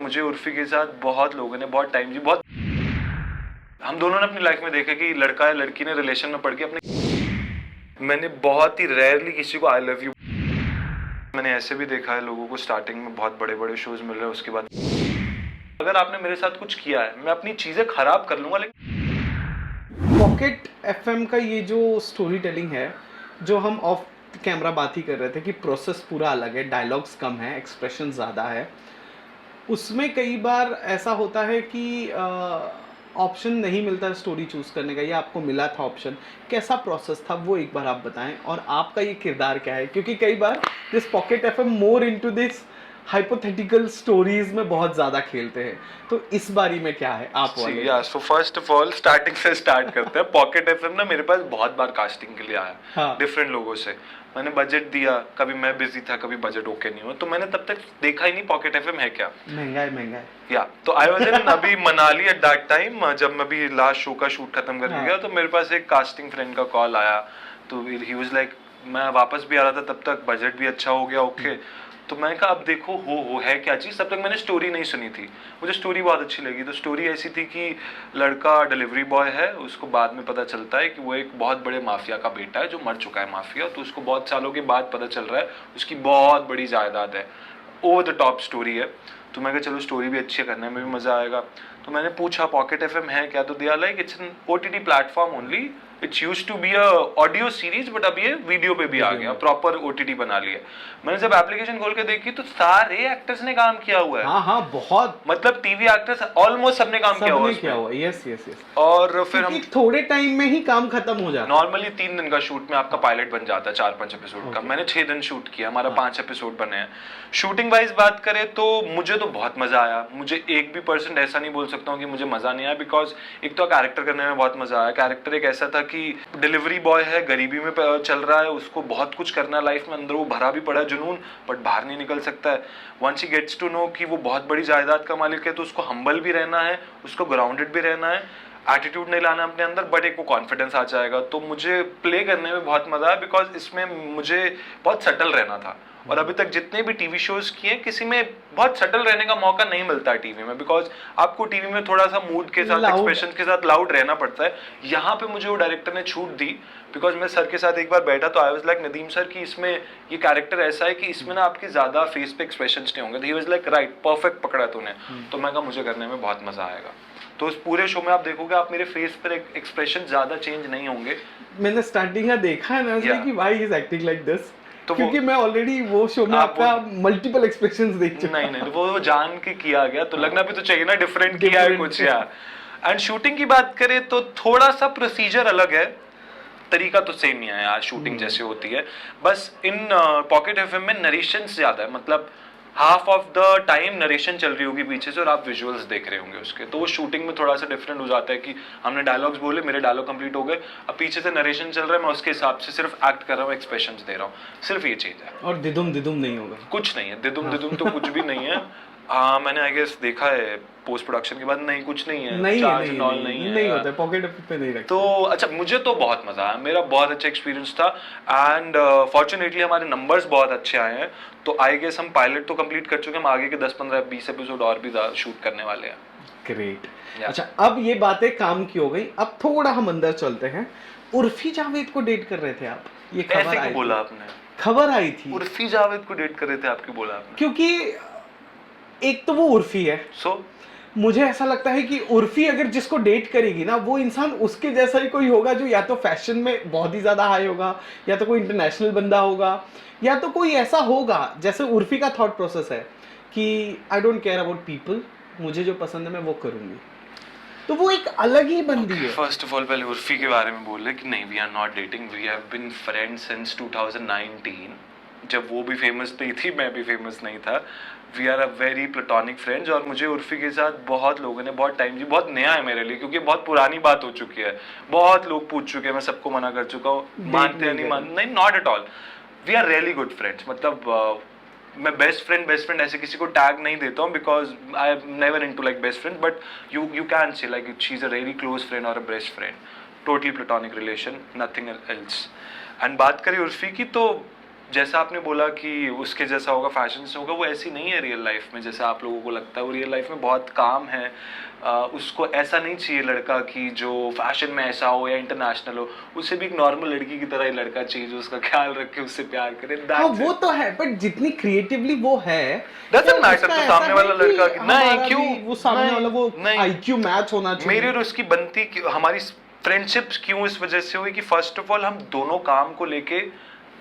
मुझे उर्फी के साथ बहुत लोगों ने बहुत टाइम जी बहुत हम दोनों ने अपनी लाइफ में देखा कि लड़का या लड़की ने रिलेशन में पड़ के अपने मैंने बहुत ही रेयरली किसी को आई लव यू मैंने ऐसे भी देखा है लोगों को स्टार्टिंग में बहुत बड़े बड़े शोज मिल रहे हैं उसके बाद अगर आपने मेरे साथ कुछ किया है मैं अपनी चीजें खराब कर लूंगा लेकिन पॉकेट एफएम का ये जो स्टोरी टेलिंग है जो हम ऑफ कैमरा बात ही कर रहे थे कि प्रोसेस पूरा अलग है, डायलॉग्स कम है, एक्सप्रेशन ज़्यादा है, उसमें कई बार ऐसा होता है कि ऑप्शन नहीं मिलता स्टोरी चूज़ करने का, या आपको मिला था ऑप्शन, कैसा प्रोसेस था वो एक बार आप बताएं और आपका ये किरदार क्या है, क्योंकि कई बार this Pocket FM more into this hypothetical stories में बहुत ज़्यादा खेलते हैं, तो इस बारी में क्या है आप वाले? या so first of all starting से स्टार्ट करते हैं। पॉकेट एफएम ना मेरे पास बहुत बार कास्टिंग के लिए आया, हाँ। डिफरेंट लोगों से मैंने बजट दिया, कभी मैं बिजी था, कभी बजट ओके नहीं हुआ, तो मैंने तब तक देखा ही नहीं पॉकेट एफएम है क्या, महंगा है या तो आई वाज इन अभी मनाली एट दैट टाइम जब मैं भी लास्ट शो का शूट खत्म करके गया, तो मेरे पास एक कास्टिंग फ्रेंड का कॉल आया, तो ही वाज लाइक मैं वापस भी आ रहा था तब तक, बजट भी अच्छा हो गया, ओके। तो मैंने कहा अब देखो हो है क्या चीज़, तब तक मैंने स्टोरी नहीं सुनी थी, मुझे स्टोरी बहुत अच्छी लगी। तो स्टोरी ऐसी थी कि लड़का डिलीवरी बॉय है, उसको बाद में पता चलता है कि वो एक बहुत बड़े माफिया का बेटा है जो मर चुका है माफिया, तो उसको बहुत सालों के बाद पता चल रहा है उसकी बहुत बड़ी जायदाद है, ओवर द टॉप स्टोरी है। तो मैं कहा चलो स्टोरी भी अच्छी है, करने में भी मज़ा आएगा। तो मैंने पूछा पॉकेट एफएम है क्या, तो दिया like it's an OTT platform only, it's used to be a audio series but अब ये वीडियो पे भी आ गया, प्रॉपर ओटीटी बना लिया। मैंने जब एप्लीकेशन खोल के देखी तो सारे एक्टर्स ने काम किया हुआ है, हाँ बहुत, मतलब टीवी एक्टर्स ऑलमोस्ट सबने काम किया हुआ है। Yes yes yes. और फिर हम थोड़े टाइम में ही काम खत्म हो जाता है। नॉर्मली 3 दिन का शूट में आपका पायलट बन जाता है 4-5 एपिसोड का, मैंने 6 दिन शूट किया, हमारा 5 एपिसोड बने हैं। शूटिंग वाइज बात करें तो मुझे तो बहुत मजा आया, मुझे 1% ऐसा नहीं बोल सकता हूँ कि मुझे मजा नहीं आया, बिकॉज एक तो कैरेक्टर करने में बहुत मजा आया। कैरेक्टर एक ऐसा था कि डिलीवरी बॉय है, गरीबी में चल रहा है, उसको बहुत कुछ करना है लाइफ में, अंदर वो भरा भी पड़ा है जुनून, बट बाहर नहीं निकल सकता है। Once he gets to know कि वो बहुत बड़ी जायदाद का मालिक है, तो उसको हम्बल भी रहना है, उसको ग्राउंडेड भी रहना है, एटीट्यूड नहीं लाना अपने अंदर, बट एक वो कॉन्फिडेंस आ जाएगा। तो मुझे प्ले करने में बहुत मजा आया, बिकॉज इसमें मुझे बहुत सटल रहना था, और अभी तक जितने भी टीवी शोज किए किसी में बहुत सटल रहने का मौका नहीं मिलता है टीवी में, बिकॉज आपको टीवी में थोड़ा सा मूड के साथ, एक्सप्रेशन के साथ लाउड रहना पड़ता है। यहाँ पे मुझे वो डायरेक्टर ने छूट दी, बिकॉज मैं सर के साथ एक बार बैठा तो I was like Nadeem sir कि इसमें ये कैरेक्टर ऐसा है कि इसमें ना आपकी ज्यादा फेस पे एक्सप्रेशंस नहीं होंगे। He was like right, perfect पकड़ा तूने। तो मैं कहा मुझे करने में बहुत मजा आएगा। तो उस पूरे शो में आप देखोगे, आप मेरे फेस पर एक्सप्रेशन ज्यादा चेंज नहीं होंगे। मैंने स्टार्टिंग में देखा है ना कि why he is acting like this, तो क्योंकि मैं ऑलरेडी वो शो में आपका मल्टीपल एक्सप्रेशंस देख चुका। नहीं वो जान के किया गया, तो लगना भी तो चाहिए ना डिफरेंट किया है कुछ यार। एंड शूटिंग की बात करें तो थोड़ा सा प्रोसीजर अलग है, तरीका तो सेम ही है यार, शूटिंग जैसे होती है, बस इन पॉकेट एफएम में नरेशन ज्यादा है, मतलब half of the time narration चल रही होगी पीछे से और आप विजुअल्स देख रहे होंगे उसके, तो वो शूटिंग में थोड़ा सा डिफरेंट हो जाता है कि हमने डायलॉग्स बोले, मेरे डायलॉग कंप्लीट हो गए, अब पीछे से नरेशन चल रहा है, मैं उसके हिसाब से सिर्फ एक्ट कर रहा हूँ, एक्सप्रेशंस दे रहा हूँ, सिर्फ ये चीज है। और दिदुम नहीं होगा, कुछ नहीं है, दिदुम तो कुछ भी नहीं है। मैंने आई गेस देखा है पोस्ट प्रोडक्शन के बाद, नहीं कुछ नहीं है, नहीं होता है, पॉकेट पे नहीं रखते। तो अच्छा, मुझे तो बहुत मजा आया, मेरा बहुत अच्छा एक्सपीरियंस था, एंड फॉर्चुनेटली हमारे नंबर्स बहुत अच्छे आए हैं, तो आई गेस हम पायलट तो कंप्लीट कर चुके हैं, हम आगे के 10-15-20 एपिसोड और भी शूट करने वाले हैं। ग्रेट। अच्छा, अब ये बातें काम की हो गई, अब थोड़ा हम अंदर चलते हैं। उर्फी जावेद को डेट कर रहे थे आप, ये खबर आई, बोला आपने, खबर आई थी उर्फी जावेद को डेट कर रहे थे आपकी, बोला आपने, क्योंकि एक तो वो उर्फी है, मुझे ऐसा लगता है कि उर्फी अगर जिसको डेट करेगी ना, वो इंसान उसके जैसा ही कोई होगा जो या तो फैशन में बहुत ही ज्यादा हाई होगा, या तो कोई इंटरनेशनल बंदा होगा, या तो कोई ऐसा होगा जैसे उर्फी का थॉट प्रोसेस है कि I don't care about people, मुझे जो पसंद है मैं वो करूंगी, तो वो एक अलग ही बंदी है। फर्स्ट ऑफ ऑल पहले उर्फी के बारे में बोले कि नहीं, we are not dating, we have been friends since 2019, जब वो भी फेमस नहीं थी, मैं भी फेमस नहीं था, we are a very platonic friends. और मुझे उर्फी के साथ बहुत लोगों ने बहुत टाइम जी, बहुत नया है मेरे लिए, क्योंकि बहुत पुरानी बात हो चुकी है, बहुत लोग पूछ चुके हैं, मैं सबको मना कर चुका हूँ, मानते हैं नहीं मानते, नहीं, not at all, we are really good friends. मतलब मैं बेस्ट फ्रेंड ऐसे किसी को टैग नहीं देता हूँ, because I am never into like best friend, but you can say like she is a very close friend और a best friend, totally platonic relation, nothing else. And बात करें उर्फी की, तो जैसा आपने बोला कि उसके जैसा होगा, फैशन से होगा, वो ऐसी नहीं है रियल लाइफ में जैसा आप लोगों को लगता है। वो रियल लाइफ में बहुत काम है। उसको ऐसा नहीं चाहिए लड़का कि जो फैशन में ऐसा हो या इंटरनेशनल हो, उसे भी एक नॉर्मल लड़की की तरह ही लड़का चाहिए जो उसका ख्याल रखे, उससे प्यार करे। हाँ That's वो it. तो है, बट जितनी क्रिएटिवली वो है, Doesn't तो matter, उसका तो ऐसा सामने है वाला कि लड़का नहीं, हमारा क्यों भी वो सामने वाला वो नहीं, आईक्यू मैच होना चाहिए। मेरी और उसकी बनती हमारी फ्रेंडशिप क्यों इस वजह से हुई कि फर्स्ट ऑफ ऑल हम दोनों काम को लेके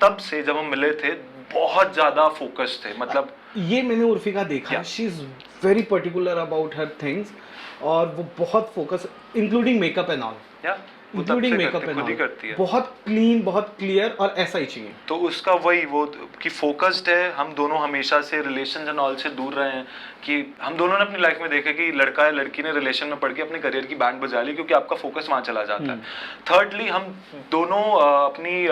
तब से जब हम मिले थे बहुत ज्यादा फोकस थे। मतलब ये मैंने उर्फी का देखा है, she is very particular about her things, और वो बहुत focus, including makeup and all, या वो तब इंक्लूडिंग से मेकअप करती, एंड खुद ही ऑल, करती है। बहुत क्लीन, बहुत क्लियर, और ऐसा ही चाहिए। तो उसका वही वो कि फोकस्ड है। हम दोनों हमेशा से रिलेशन एंड ऑल से दूर रहे हैं, कि हम दोनों ने अपनी लाइफ में देखा कि लड़का या लड़की ने रिलेशन में पड़ के अपने करियर की बैंड बजा ली, क्योंकि आपका फोकस वहां चला जाता है। थर्डली हम दोनों अपनी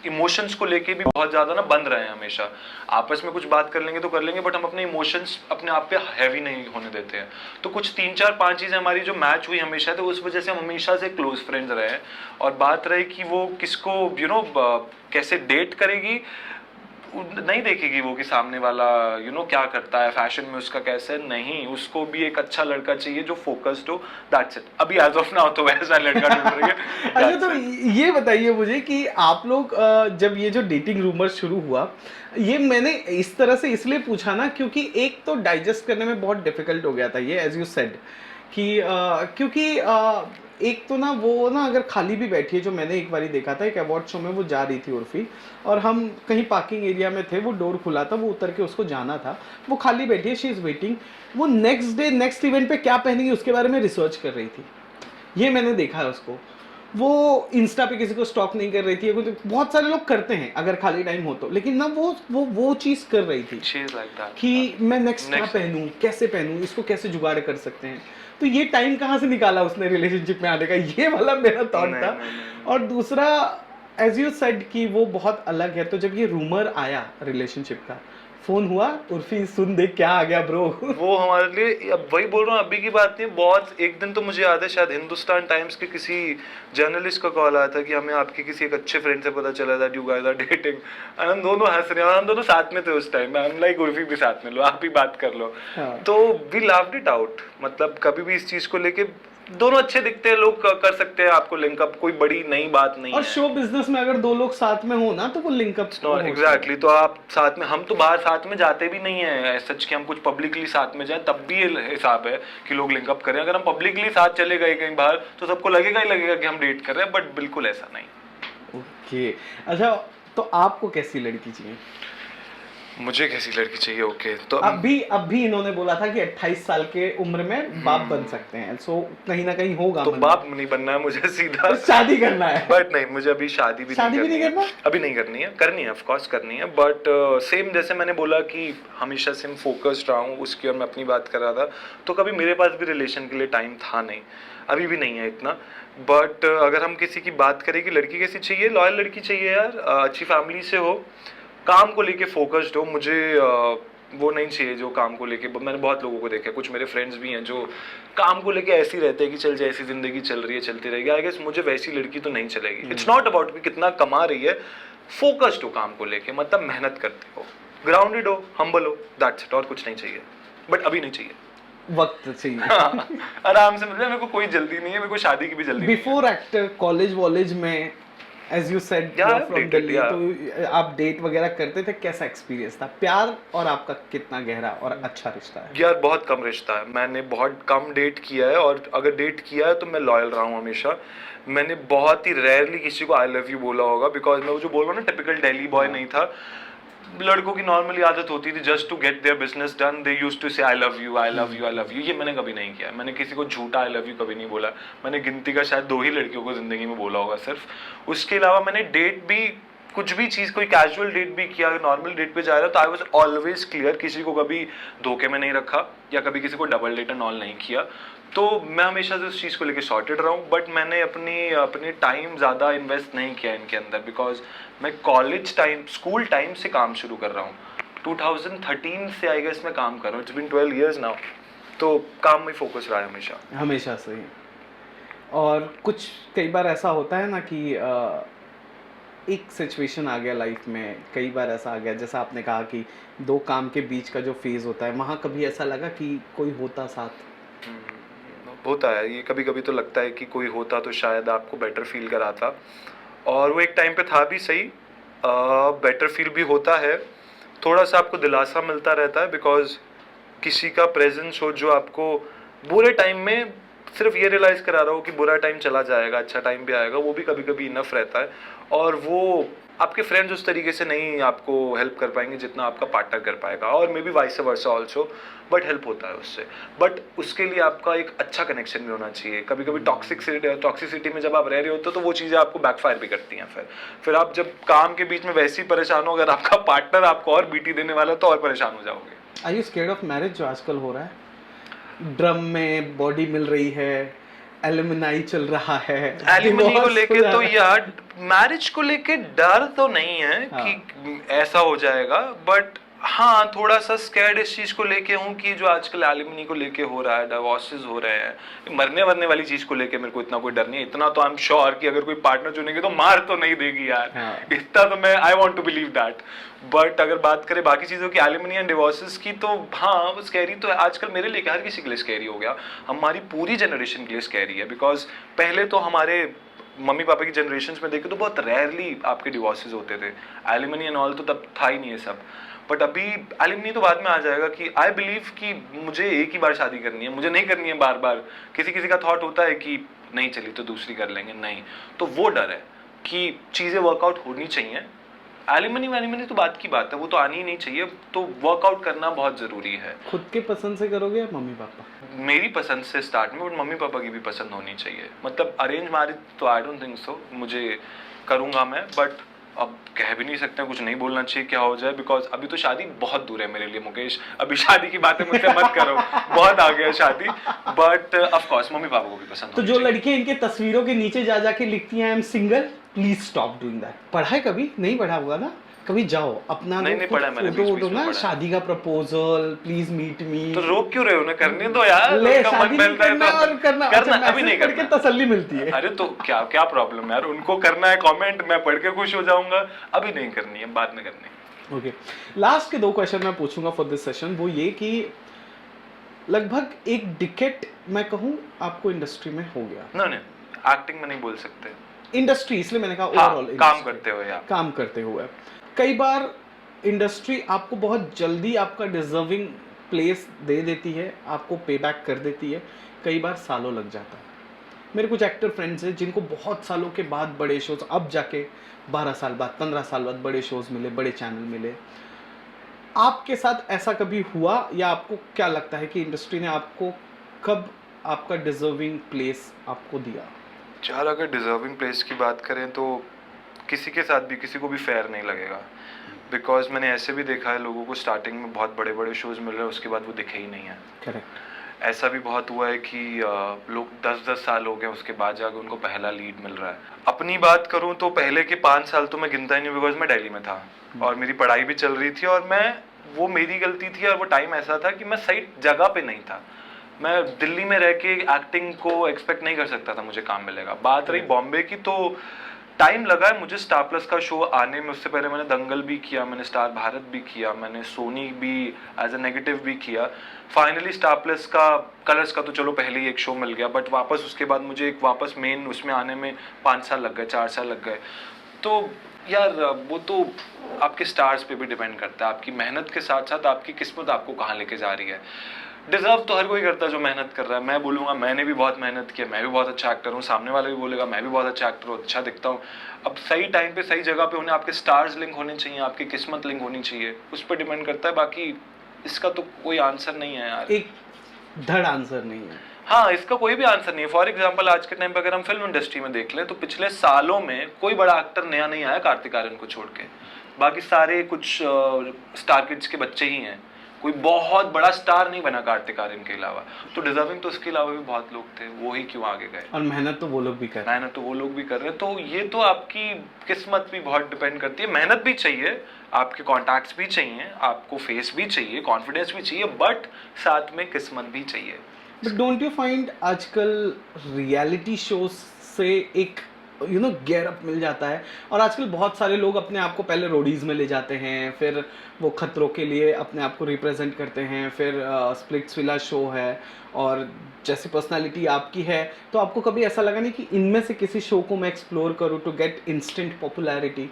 इमोशंस को लेके भी बहुत ज्यादा ना बंद रहे हैं हमेशा। आपस में कुछ बात कर लेंगे तो कर लेंगे, बट हम अपने इमोशंस अपने आप पे हैवी नहीं होने देते हैं। तो कुछ 3 4 5 चीजें हमारी जो मैच हुई हमेशा, तो उस वजह से हम हमेशा से क्लोज फ्रेंड्स रहे हैं। और बात रही कि वो किसको कैसे डेट करेगी, नहीं देखेगी वो कि सामने वाला क्या करता है, फैशन में उसका कैसे, नहीं, उसको भी एक अच्छा लड़का चाहिए जो फोकस्ड हो। That's it. अभी एज ऑफ नाउ तो वैसा लड़का ढूंढ रही है। अच्छा, तो ये बताइए मुझे कि आप लोग जब ये जो डेटिंग रूमर शुरू हुआ, ये मैंने इस तरह से इसलिए पूछा ना, क्योंकि एक तो डाइजेस्ट करने में बहुत डिफिकल्ट हो गया था ये, एज यू सेड, कि क्योंकि एक तो ना वो ना अगर खाली भी बैठी है, जो मैंने एक बारी देखा था एक अवार्ड शो में, वो जा रही थी उर्फी, और हम कहीं पार्किंग एरिया में थे, वो डोर खुला था, वो उतर के उसको जाना था, वो खाली बैठी है, शी इज़ वेटिंग, वो नेक्स्ट डे नेक्स्ट इवेंट पे क्या पहनेगी उसके बारे में रिसर्च कर रही थी। ये मैंने देखा है उसको। वो इंस्टा पे किसी को स्टॉक नहीं कर रही थी, कुछ बहुत सारे लोग करते हैं अगर खाली टाइम हो तो, लेकिन ना वो चीज़ कर रही थी She is like that. कि मैं नेक्स्ट क्या पहनूं, कैसे पहनूं, इसको कैसे जुगाड़ कर सकते हैं। तो ये टाइम कहाँ से निकाला उसने रिलेशनशिप में आने का, ये वाला मेरा थॉट था। और दूसरा, एज यू सेड कि वो बहुत अलग है, तो जब ये रूमर आया रिलेशनशिप का, फोन हुआ, उर्फी सुन देख क्या आ गया ब्रो। वो हमारे लिए, अब वही बोल रहा हूँ, अभी की बात नहीं, बहुत एक दिन तो मुझे याद है शायद हिंदुस्तान टाइम्स के किसी जर्नलिस्ट का कॉल आया था कि हमें आपके किसी एक अच्छे फ्रेंड से पता चला था यू गाइस आर डेटिंग। हम दोनों हंस रहे हैं, हम दोनों साथ में थे उस टाइम। हम लाइक उर्फी भी साथ में लो, आप भी बात कर लो। तो वी लाफ्ड इट आउट। मतलब कभी भी इस चीज को लेके दोनों अच्छे दिखते हैं, लोग कर सकते हैं आपको लिंकअप, कोई बड़ी नई बात नहीं और है। शो बिजनेस में अगर दो लोग साथ में हो ना, तो वो लिंकअप एग्जैक्टली। तो आप साथ में, हम तो बाहर साथ में जाते भी नहीं है सच कि हम कुछ पब्लिकली साथ में जाएं, तब भी ये हिसाब है कि लोग लिंकअप करें। अगर हम पब्लिकली साथ चले गए कहीं बाहर तो सबको लगेगा ही लगेगा कि हम डेट कर रहे हैं, बट बिल्कुल ऐसा नहीं। ओके। अच्छा, तो आपको कैसी लड़की चाहिए? मुझे कैसी लड़की चाहिए? ओके, तो अभी इन्होंने बोला था कि 28 साल के उम्र में बाप बन सकते हैं, सो कहीं ना कहीं होगा। तो बाप नहीं बनना है मुझे, सीधा शादी करना है। बट नहीं, मुझे अभी शादी भी नहीं करना, अभी नहीं करनी है, ऑफ कोर्स करनी है, बट सेम जैसे मैंने बोला कि हमेशा से फोकस्ड रहा हूँ उसकी, और मैं अपनी बात कर रहा था, तो कभी मेरे पास भी रिलेशन के लिए टाइम था नहीं, अभी भी नहीं है इतना। बट अगर हम किसी की बात करें कि लड़की कैसी चाहिए, लॉयल लड़की चाहिए यार, अच्छी फैमिली से हो, काम को लेके फोकस्ड हो। मुझे वो नहीं चाहिए जो काम को लेके, मैंने बहुत लोगों को देखा है, कुछ मेरे फ्रेंड्स भी हैं जो काम को लेके ऐसे ही रहते हैं कि चल जैसी जिंदगी चल रही है चलती रहेगी। आई गेस मुझे वैसी लड़की तो नहीं चलेगी। इट्स नॉट अबाउट कि कितना कमा रही है, फोकस्ड हो काम को लेके, मतलब मेहनत करते हो, ग्राउंडेड हो, हम्बल हो, दैट्स इट, और कुछ नहीं चाहिए। बट अभी नहीं चाहिए, वक्त चाहिए। हाँ, आराम से, मतलब मेरे को कोई जल्दी नहीं है, मेरे को शादी की भी जल्दी नहीं है। बिफोर एक्टर कॉलेज वॉलेज में, as you said from Delhi, तो आप डेट वगैरह करते थे, कैसा एक्सपीरियंस था? प्यार और आपका कितना गहरा और अच्छा रिश्ता है? यार बहुत कम रिश्ता है, मैंने बहुत कम डेट किया है, और अगर डेट किया है तो मैं लॉयल रहा हूँ हमेशा। मैंने बहुत ही रेयरली किसी को आई लव यू बोला होगा, बिकॉज मैं वो जो बोल रहा हूँ ना, टिपिकल दिल्ली बॉय नहीं था। लड़कों की नॉर्मली आदत होती थी, just to get their business done they used to say I love you, I love you, I love you. ये मैंने कभी नहीं किया, मैंने किसी को झूठा आई लव यू कभी नहीं बोला। मैंने गिनती का शायद 2 ही लड़कियों को जिंदगी में बोला होगा सिर्फ। उसके अलावा मैंने डेट भी, कुछ भी चीज, कोई कैजुअल डेट भी किया, नॉर्मल डेट पे जा रहा, तो आई वाज ऑलवेज क्लियर, किसी को कभी धोखे में नहीं रखा, या कभी किसी को डबल डेट एंड ऑल नहीं किया। तो मैं हमेशा से उस चीज़ को लेके सॉर्टेड रहा हूँ। बट मैंने अपनी टाइम ज़्यादा इन्वेस्ट नहीं किया इनके अंदर, बिकॉज मैं कॉलेज टाइम, स्कूल टाइम से काम शुरू कर रहा हूँ। 2013 से आई गेस मैं काम कर रहा हूँ, इट्स बीन 12 years नाउ। तो काम में फोकस रहा है हमेशा से ही। और कुछ कई बार ऐसा होता है ना कि एक सिचुएशन आ गया लाइफ में, कई बार ऐसा आ गया जैसा आपने कहा कि दो काम के बीच का जो फेज होता है, वहाँ कभी ऐसा लगा कि कोई होता साथ? होता है ये, कभी कभी तो लगता है कि कोई होता तो शायद आपको बेटर फील कराता, और वो एक टाइम पे था भी सही। बेटर फील भी होता है, थोड़ा सा आपको दिलासा मिलता रहता है, बिकॉज किसी का प्रेजेंस हो जो आपको बुरे टाइम में सिर्फ ये रियलाइज करा रहा हो कि बुरा टाइम चला जाएगा, अच्छा टाइम भी आएगा, वो भी कभी कभी इनफ रहता है। और वो आपके फ्रेंड्स उस तरीके से नहीं आपको हेल्प कर पाएंगे जितना आपका पार्टनर कर पाएगा, और may be vice versa also, but help होता है उससे। बट उसके लिए आपका एक अच्छा कनेक्शन भी होना चाहिए। कभी कभी टॉक्सिसिटी में जब आप रह रहे होते हो तो वो चीज़ें आपको बैकफायर भी करती हैं। फिर आप जब काम के बीच में वैसे ही परेशान हो, अगर आपका पार्टनर आपको और बीटी देने वाला तो और परेशान हो जाओगे। Are you scared of marriage जो आजकल हो रहा है? ड्रम में बॉडी मिल रही है, एलुमनाई चल रहा है, एलिमनी को divorce लेके हो तो रहा है। यार मैरिज को लेके डर तो नहीं है हाँ। कि ऐसा हो जाएगा, बट हाँ थोड़ा सा स्कैर्ड इस चीज को लेके हूँ कि जो आजकल एलिमनी को लेके हो रहा है, डिवोर्सेस हो रहे हैं, मरने वरने वाली चीज को लेके मेरे को इतना कोई डर नहीं है। इतना तो आई एम श्योर कि अगर कोई पार्टनर चुनेंगे तो मार तो नहीं देगी यार। हाँ। इतना तो मैं I want to believe that. But अगर बात करें बाकी चीजों की, एलिमनी एंड डिवोर्सेस की, तो हाँ स्कैरी तो है आजकल मेरे लिए, हर किसी के लिए स्कैरी हो गया, हमारी पूरी जनरेशन के लिए स्कैरी है। बिकॉज पहले तो हमारे मम्मी पापा की जनरेशन में देखे तो बहुत रेयरली आपके डिवोर्सेस होते थे, एलिमनी एंड ऑल तो तब था ही नहीं ये सब। बट अभी एलिमनी तो बाद में आ जाएगा कि आई बिलीव कि मुझे एक ही बार शादी करनी है, मुझे नहीं करनी है बार बार। किसी किसी का थॉट होता है कि नहीं चली तो दूसरी कर लेंगे, नहीं, तो वो डर है कि चीज़ें वर्कआउट होनी चाहिए। एलिमनी तो बात की बात है, वो तो आनी ही नहीं चाहिए, तो वर्कआउट करना बहुत ज़रूरी है। खुद के पसंद से करोगे या मम्मी पापा? मेरी पसंद से स्टार्ट में, बट मम्मी पापा की भी पसंद होनी चाहिए। मतलब अरेंज मैरिज तो आई डोंट थिंक सो, मुझे करूँगा मैं, बट अब कह भी नहीं सकते, कुछ नहीं बोलना चाहिए क्या हो जाए, बिकॉज अभी तो शादी बहुत दूर है मेरे लिए मुकेश। अभी शादी की बातें मुझसे मत करो, बहुत आ गया शादी। But of course mummy papa को भी पसंद तो होनी जो चाहिए। लड़कियां इनके तस्वीरों के नीचे जा जाके लिखती हैं I am single, please stop doing that. पढ़ा है कभी? नहीं पढ़ा होगा ना? कभी जाओ अपना नहीं, नहीं पढ़ा है मैंने, फोटो बीच-बीच वोटो में ना, पढ़ा है। शादी का प्रपोजल, प्लीज मीट मी। तो रोक क्यों रहे हो ना, करने दो यार, ले उनका शादी मन नहीं मिलता है करना तो और करना, करना, अच्छा, अभी नहीं मैसेज पढ़ के करना। तसल्ली मिलती है। अरे तो क्या क्या प्रॉब्लम है यार, उनको करना है कमेंट, मैं पढ़ के खुश हो जाऊंगा, अभी नहीं करनी है, बाद में करनी है। ओके, लास्ट के 2 क्वेश्चन मैं पूछूंगा फॉर दिस सेशन, वो ये कि लगभग एक डिकेड मैं कहूँ आपको इंडस्ट्री में हो गया। नहीं एक्टिंग में नहीं बोल सकते, इंडस्ट्री इसलिए मैंने कहा हाँ, ओवरऑल काम करते हुए आप। काम करते हुए कई बार इंडस्ट्री आपको बहुत जल्दी आपका डिजर्विंग प्लेस दे देती है, आपको पे बैक कर देती है, कई बार सालों लग जाता है। मेरे कुछ एक्टर फ्रेंड्स हैं जिनको बहुत सालों के बाद बड़े शोज, अब जाके 12 साल बाद 15 साल बाद बड़े शोज मिले, बड़े चैनल मिले। आपके साथ ऐसा कभी हुआ, या आपको क्या लगता है कि इंडस्ट्री ने आपको कब आपका डिजर्विंग प्लेस आपको दिया? यार अगर डिजर्विंग प्लेस की बात करें तो किसी के साथ भी किसी को भी फेयर नहीं लगेगा, बिकॉज मैंने ऐसे भी देखा है लोगों को स्टार्टिंग में बहुत बड़े बड़े शोज मिल रहे हैं, उसके बाद वो दिखे ही नहीं है। करेक्ट। ऐसा भी बहुत हुआ है कि लोग 10-10 साल हो गए उसके बाद जाकर उनको पहला लीड मिल रहा है। अपनी बात करूं तो पहले के 5 साल तो मैं गिनता ही नहीं, बिकॉज मैं दिल्ली में था और मेरी पढ़ाई भी चल रही थी, और वो मेरी गलती थी, और वो टाइम ऐसा था कि मैं सही जगह पे नहीं था। मैं दिल्ली में रह के एक्टिंग को एक्सपेक्ट नहीं कर सकता था मुझे काम मिलेगा। बात रही बॉम्बे की, तो टाइम लगा है मुझे स्टार प्लस का शो आने में। उससे पहले मैंने दंगल भी किया, मैंने स्टार भारत भी किया, मैंने सोनी भी एज ए नेगेटिव भी किया। फाइनली स्टार प्लस का कलर्स का तो चलो पहले ही एक शो मिल गया, बट वापस उसके बाद मुझे एक वापस मेन उसमें आने में 5 साल लग गए, 4 साल लग गए। तो यार वो तो आपके स्टार्स पे भी डिपेंड करता है, आपकी मेहनत के साथ साथ आपकी किस्मत आपको कहाँ लेके जा रही है। डिजर्व तो हर कोई करता है जो मेहनत कर रहा है। मैं बोलूँगा मैंने भी बहुत मेहनत की है, मैं भी बहुत अच्छा एक्टर हूँ, सामने वाला भी बोलेगा मैं भी बहुत अच्छा एक्टर हूँ, अच्छा दिखता हूँ। अब सही टाइम पे सही जगह पे होने, आपके स्टार्स लिंक होने चाहिए, आपकी किस्मत लिंक होनी चाहिए, उस पर डिपेंड करता है। बाकी इसका तो कोई आंसर नहीं है यार, एक धड़ आंसर नहीं है। हाँ इसका कोई भी आंसर नहीं है। फॉर एग्जाम्पल आज के टाइम पे अगर हम फिल्म इंडस्ट्री में देख लें तो पिछले सालों में कोई बड़ा एक्टर नया नहीं आया कार्तिक आर्यन को छोड़ के, बाकी सारे कुछ स्टार किड्स के बच्चे ही हैं। कोई बहुत बड़ा स्टार नहीं बना कार्तिक आर्यन के अलावा, तो डिजर्विंग तो उसके अलावा भी बहुत लोग थे, वो ही क्यों आगे गए। और मेहनत तो वो लोग भी कर रहे हैं। मेहनत तो वो लोग भी कर रहे हैं, तो ये तो आपकी किस्मत भी बहुत डिपेंड करती है। मेहनत भी चाहिए, आपके कॉन्टैक्ट्स भी चाहिए, आपको फेस भी चाहिए, कॉन्फिडेंस भी चाहिए, बट साथ में किस्मत भी चाहिए। बट डोंट यू फाइंड आजकल रियलिटी शोज से एक गेयर अप मिल जाता है। और आजकल बहुत सारे लोग अपने आप को पहले रोडीज़ में ले जाते हैं, फिर वो खतरों के लिए अपने आप को रिप्रेजेंट करते हैं, फिर स्प्लिट्सविला शो है, और जैसी पर्सनालिटी आपकी है, तो आपको कभी ऐसा लगा नहीं कि इनमें से किसी शो को मैं एक्सप्लोर करूँ टू गेट इंस्टेंट पॉपुलैरिटी,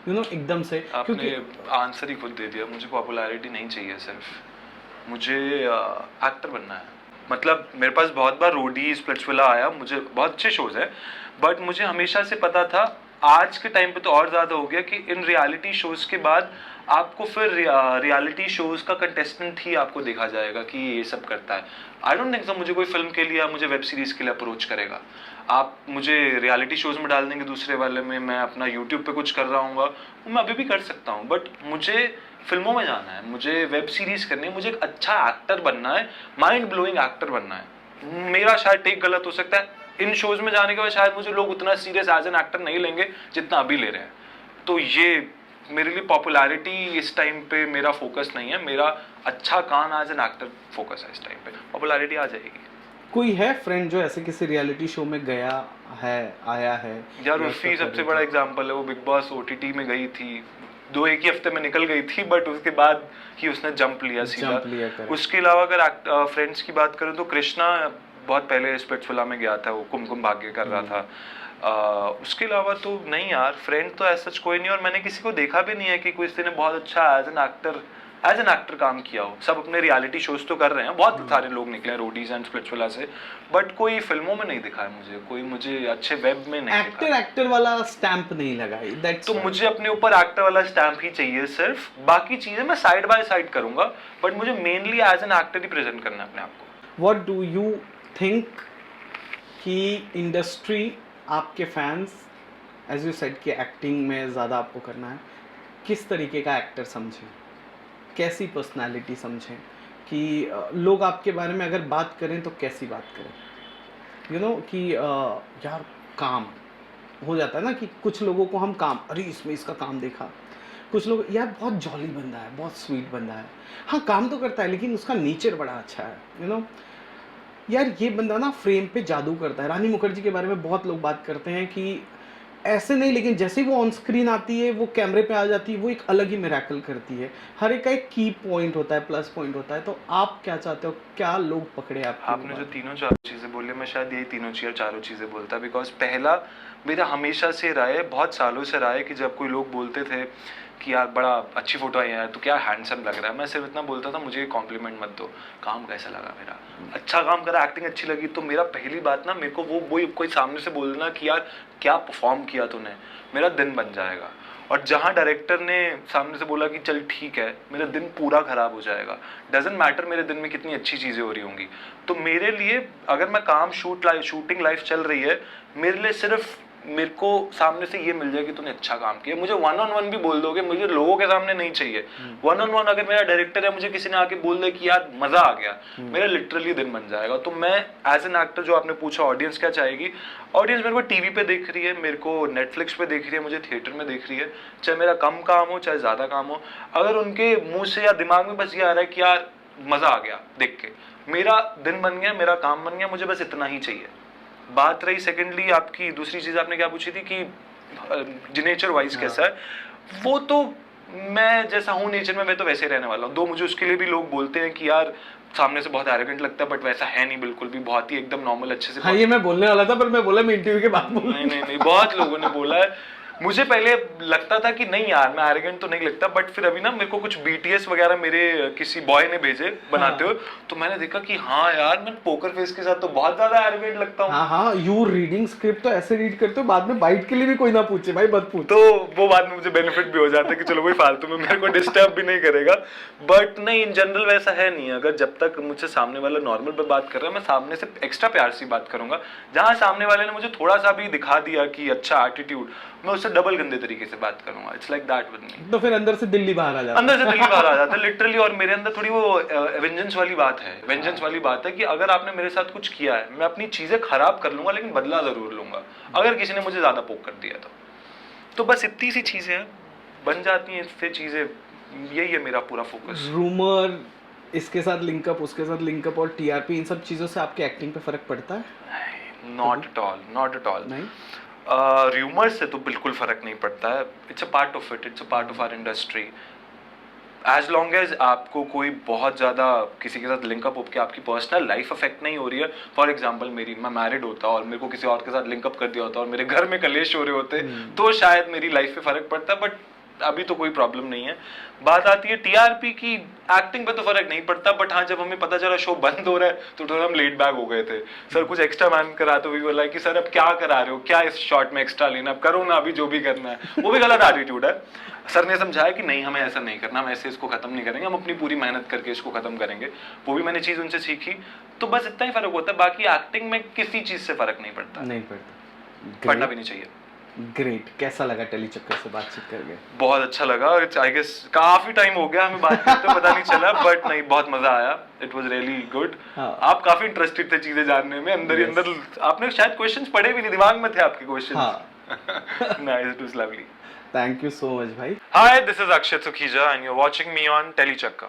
एकदम से? आपने आंसर ही खुद दे दिया, मुझे पॉपुलैरिटी नहीं चाहिए, सिर्फ मुझे एक्टर बनना है। मतलब मेरे पास बहुत बार रोडी स्प्लिट्सविला आया, मुझे बहुत अच्छे शोज हैं, बट मुझे हमेशा से पता था, आज के टाइम पे तो और ज़्यादा हो गया, कि इन रियलिटी शोज के बाद आपको फिर रियलिटी शोज का कंटेस्टेंट ही आपको देखा जाएगा कि ये सब करता है। आई डोंट थिंक सो मुझे कोई फिल्म के लिए, मुझे वेब सीरीज के लिए अप्रोच करेगा। आप मुझे रियलिटी शोज में डाल देंगे, दूसरे वाले में मैं अपना यूट्यूब पे कुछ कर रहा हूँ, वो मैं अभी भी कर सकता हूँ, बट मुझे फिल्मों में जाना है, मुझे वेब सीरीज करनी है, मुझे एक अच्छा एक्टर बनना है, माइंड ब्लोइंग एक्टर बनना है। मेरा शायद टेक गलत हो सकता है, इन शोज में जाने के बाद शायद मुझे लोग उतना सीरियस एज एन एक्टर नहीं लेंगे जितना अभी ले रहे हैं। तो ये मेरे लिए पॉपुलैरिटी इस टाइम पे मेरा फोकस नहीं है, मेरा अच्छा काम एज एन एक्टर फोकस है इस टाइम पे। पॉपुलैरिटी आ जाएगी। कोई है फ्रेंड जो ऐसे किसी रियलिटी शो में गया है, आया है? यार उर्फी सबसे बड़ा एग्जांपल है, वो बिग बॉस ओटीटी में गई थी, एक ही हफ्ते में निकल गई थी, बट उसके बाद ही उसने जंप लिया सीधा। उसके अलावा अगर फ्रेंड्स की बात करूं तो कृष्णा बहुत पहले स्प्लिट्सविला में गया था, वो कुमकुम भाग्य कर रहा था। उसके अलावा तो नहीं यार, फ्रेंड तो ऐसा कोई नहीं, और मैंने किसी को देखा भी नहीं है कि किसी ने बहुत अच्छा एज एन एक्टर काम किया हो। सब अपने रियलिटी शोज तो कर रहे हैं, बहुत सारे लोग निकले हैं रोडीज एंड स्प्लिट्सविला से, बट कोई फिल्मों में नहीं दिखा है मुझे, कोई मुझे अच्छे वेब में नहीं दिखा। एक्टर वाला स्टैंप नहीं लगा, तो मुझे अपने ऊपर एक्टर वाला स्टैंप ही चाहिए सिर्फ, बाकी चीजें मैं साइड बाय साइड करूंगा, बट मुझे मेनली एज एन एक्टर ही प्रेजेंट करना है अपने आप को। व्हाट डू यू थिंक कि इंडस्ट्री, आपके फैंस, एज यू सेड कि एक्टिंग में ज़्यादा आपको करना है, किस तरीके का एक्टर समझें, कैसी पर्सनालिटी समझें, कि लोग आपके बारे में अगर बात करें तो कैसी बात करें? कि यार काम हो जाता है ना, कि कुछ लोगों को हम काम, अरे इसमें इसका काम देखा, कुछ लोग यार बहुत जॉली बंदा है, बहुत स्वीट बंदा है, हाँ काम तो करता है लेकिन उसका नेचर बड़ा अच्छा है, यार ये बंदा ना फ्रेम पे जादू करता है। रानी मुखर्जी के बारे में बहुत लोग बात करते हैं कि ऐसे नहीं, लेकिन जैसे ही वो ऑन स्क्रीन आती है, वो कैमरे पे आ जाती है, वो एक अलग ही मिरेकल करती है। हर एक का एक की पॉइंट होता है, प्लस पॉइंट होता है। तो आप क्या चाहते हो, क्या लोग पकड़े आपने जो तीनों चारों चीज़ें बोली, मैं शायद यही तीनों चारों चीज़ें बोलता, बिकॉज पहला मेरा हमेशा से रहा है, बहुत सालों से रहा है, कि जब कोई लोग बोलते थे कि यार बड़ा अच्छी फोटो आई है, तो क्या हैंडसम लग रहा है, मैं सिर्फ इतना बोलता था, मुझे कॉम्प्लीमेंट मत दो, काम कैसा लगा मेरा, अच्छा काम करा, एक्टिंग अच्छी लगी, तो मेरा पहली बात ना, मेरे को वो कोई सामने से बोलना कि यार क्या परफॉर्म किया तूने, मेरा दिन बन जाएगा। और जहाँ डायरेक्टर ने सामने से बोला कि चल ठीक है, मेरा दिन पूरा खराब हो जाएगा, डजेंट मैटर मेरे दिन में कितनी अच्छी चीज़ें हो रही होंगी। तो मेरे लिए अगर मैं काम शूटिंग लाइफ चल रही है, मेरे लिए सिर्फ मेरे को सामने से ये मिल जाए कि तूने अच्छा काम किया, मुझे 1-on-1 भी बोल दोगे, मुझे लोगों के सामने नहीं चाहिए। 1-on-1 अगर मेरा डायरेक्टर है, मुझे किसी ने आके बोल दे कि यार मजा आ गया, मेरा लिटरली दिन बन जाएगा। तो मैं एज एन एक्टर, जो आपने पूछा ऑडियंस क्या चाहेगी, ऑडियंस मेरे को टीवी पे देख रही है, मेरे को नेटफ्लिक्स पे देख रही है, मुझे थिएटर में देख रही है, चाहे मेरा कम काम हो चाहे ज्यादा काम हो, अगर उनके मुंह से या दिमाग में बस ये आ रहा है कि यार मजा आ गया देख के, मेरा दिन बन गया, मेरा काम बन गया, मुझे बस इतना ही चाहिए। बात रही सेकेंडली आपकी दूसरी चीज, आपने क्या पूछी थी कि नेचर वाइज कैसा है, वो तो मैं जैसा हूँ नेचर में, मैं तो वैसे रहने वाला हूँ। दो मुझे उसके लिए भी लोग बोलते हैं कि यार सामने से बहुत एरोगेंट लगता है, बट वैसा है नहीं बिल्कुल भी, बहुत ही एकदम नॉर्मल अच्छे से। हाँ, ये मैं बोलने वाला था, पर मैं बोला मैं इंटरव्यू के बाद बोलूं। नहीं, बहुत लोगों ने बोला है। मुझे पहले लगता था कि नहीं यार मैं एरोगेंट तो नहीं लगता, बट फिर अभी ना मेरे को कुछ बीटीएस वगैरह मेरे किसी बॉय ने भेजे बनाते हुए, तो मैंने देखा कि हाँ यार मैं पोकर फेस के साथ तो बहुत ज्यादा एरोगेंट लगता हूँ। हाँ, यू रीडिंग स्क्रिप्ट तो ऐसे रीड करते हो, बाद में बाइट के लिए भी कोई ना पूछे, भाई मत पूछ। तो वो बाद में मुझे बेनिफिट भी हो जाता है कि चलो कोई फालतू में मेरे को डिस्टर्ब भी नहीं करेगा, बट नहीं इन जनरल वैसा है नहीं। अगर जब तक मुझसे सामने वाला नॉर्मल पर बात कर रहा है, मैं सामने से एक्स्ट्रा प्यार से बात करूंगा। जहाँ सामने वाले ने मुझे थोड़ा सा भी दिखा दिया कि अच्छा एटीट्यूड, मैं उससे डबल गंदे तरीके से बात करूंगा। It's like that with me. तो फिर अंदर से दिल्ली बाहर आ जाता है। अंदर से दिल्ली बाहर आ जाता है लिटरली। और मेरे अंदर थोड़ी वो वेंजेंस वाली बात है, वेंजेंस वाली बात है कि अगर आपने मेरे साथ कुछ किया है, मैं अपनी चीजें खराब कर लूंगा, लेकिन बदला जरूर लूंगा अगर किसी ने मुझे ज्यादा पोक कर दिया तो बस इतनी सी चीजें हैं, बन जाती हैं इससे चीजें। यही है मेरा पूरा फोकस। रूमर, इसके साथ लिंकअप, उसके साथ लिंकअप और टीआरपी, इन सब चीजों से आपके एक्टिंग पे फर्क पड़ता है? Not at all, not at all. नहीं, र्यूमर से तो बिल्कुल फर्क नहीं पड़ता है. It's a part of it, it's a part of our industry. As long as आपको कोई बहुत ज़्यादा किसी के साथ लिंकअप होकर आपकी पर्सनल लाइफ अफेक्ट नहीं हो रही है. फॉर एग्जांपल मैं मैरिड होता और मेरे को किसी और के साथ लिंकअप कर दिया होता और मेरे घर में कलेश हो रहे होते तो शायद मेरी लाइफ पे फर्क पड़ता, बट अभी तो कोई प्रॉब्लम नहीं है. बात आती है टीआरपी की. एक्टिंग पे तो फर्क नहीं पड़ता, बट हाँ जब हमें पता चला शो बंद हो रहा है तो थोड़ा हम लेट बैक हो गए थे. सर कुछ एक्स्ट्रा मैन करा तो भी बोला कि सर अब क्या करा रहे हो, क्या इस शॉट में एक्स्ट्रा लेना, अब करो ना अभी जो भी करना है. वो भी गलत एटीट्यूड है. सर ने समझाया कि नहीं हमें ऐसा नहीं करना, हम ऐसे इसको खत्म नहीं करेंगे, हम अपनी पूरी मेहनत करके इसको खत्म करेंगे. वो भी मैंने चीज उनसे सीखी. तो बस इतना ही फर्क होता है, बाकी एक्टिंग में किसी चीज से फर्क नहीं पड़ता. नहीं पड़ता. पढ़ना भी नहीं चाहिए. ग्रेट. कैसा लगा टेली चक्कर से बातचीत करके? बहुत अच्छा लगा. आई गेस काफी टाइम हो गया हमें बात करते पता नहीं चला, बट नहीं बहुत मजा आया. It was really good. आप काफी इंटरेस्टेड थे चीजें जानने में. अंदर ही अंदर आपने शायद क्वेश्चंस पढ़े भी नहीं, दिमाग में थे आपके questions. Nice, it was lovely. Thank you so much भाई. Hi, this is Akshat Sukhija and you are watching me on Tele चक्कर.